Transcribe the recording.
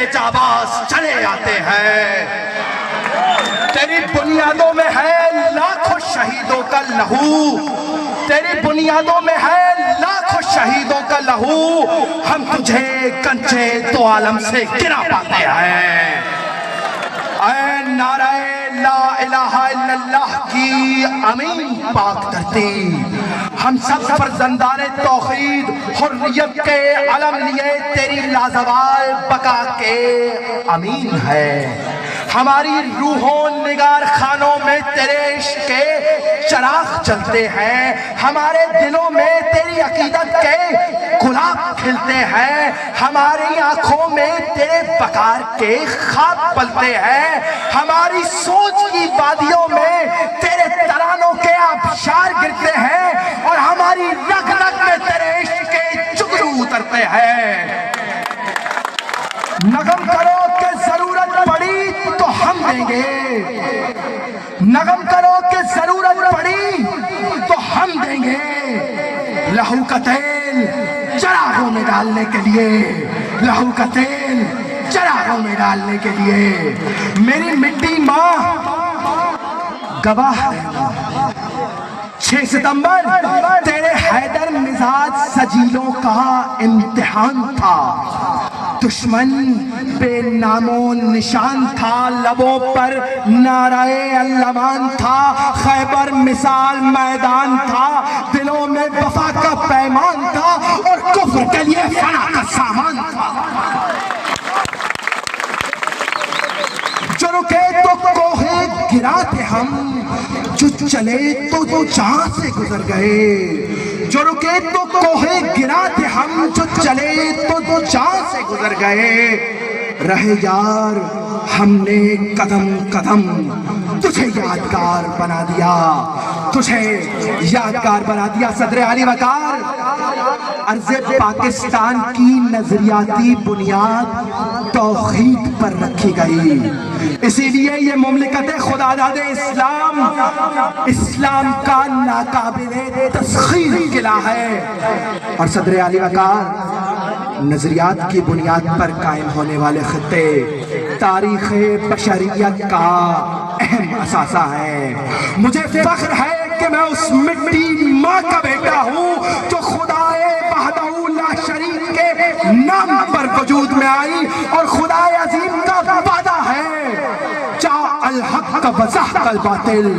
تیرے جانباز چلے آتے ہیں، تیری بنیادوں میں ہے لاکھوں شہیدوں کا لہو، تیری بنیادوں میں ہے لاکھوں شہیدوں کا لہو، ہم تجھے کنچے تو عالم سے گرا پاتے ہیں۔ اے نعرہ لا الہ الا اللہ کی امین پاک دھرتی، ہم سب فرزندان توحید حریت کے علم لیے تیری لازوال بقا کے امین ہے۔ ہماری روحوں نگار خانوں میں تیرے عشق کے چراغ جلتے ہیں، ہمارے دلوں میں تیری عقیدت کے گلاب کھلتے ہیں، ہماری آنکھوں میں تیرے وقار کے خواب پلتے ہیں، ہماری سوچ کی وادیوں میں تیرے ترانوں کے آبشار گرتے ہیں، اور ہماری رگ رگ میں تیرے عشق کے جگرو اترتے ہیں۔ نغم کرو کہ ضرورت پڑی تو ہم دیں گے، نغم کرو کہ ضرورت پڑی تو ہم دیں گے، لہو کا تیل چراغوں میں ڈالنے کے لیے، لہو کا تیل چراغوں میں ڈالنے کے لیے۔ میری مٹی ماں گواہ ہے، 6 ستمبر تیرے حیدر مزاج سجیلوں کا امتحان تھا، دشمن بے نام و نشان تھا، لبوں پر نعرہ الامان تھا، خیبر مثال میدان تھا، دلوں میں وفا کا پیمان تھا، اور کفر کے لیے فنا کا سامان تھا۔ جو رکے تو کوہے گرا تھے ہم، جو چلے تو جہاں سے گزر گئے، جو رکے تو کوہے گرا تھے ہم، جو چلے تو جہاں سے گزر گئے، رہے یار ہم نے قدم قدم تجھے یادگار بنا دیا، تجھے یادگار بنا دیا۔ صدر علی وقار، عرض پاکستان کی نظریاتی بنیاد توحید پر رکھی گئی، اسی لیے یہ مملکت خداداد اسلام اسلام کا ناقابل تسخیر قلعہ ہے۔ اور صدر علی وقار، نظریات کی بنیاد پر قائم ہونے والے خطے تاریخ بشریت کا اہم اثاثہ ہے۔ مجھے فخر ہے کہ میں اس مٹی ماں کا بیٹا ہوں جو خدائے وحدہ لا شریک کے نام پر وجود میں آئی، اور خدائے عظیم کا وعدہ ہے جا الحق و زہق الباطل۔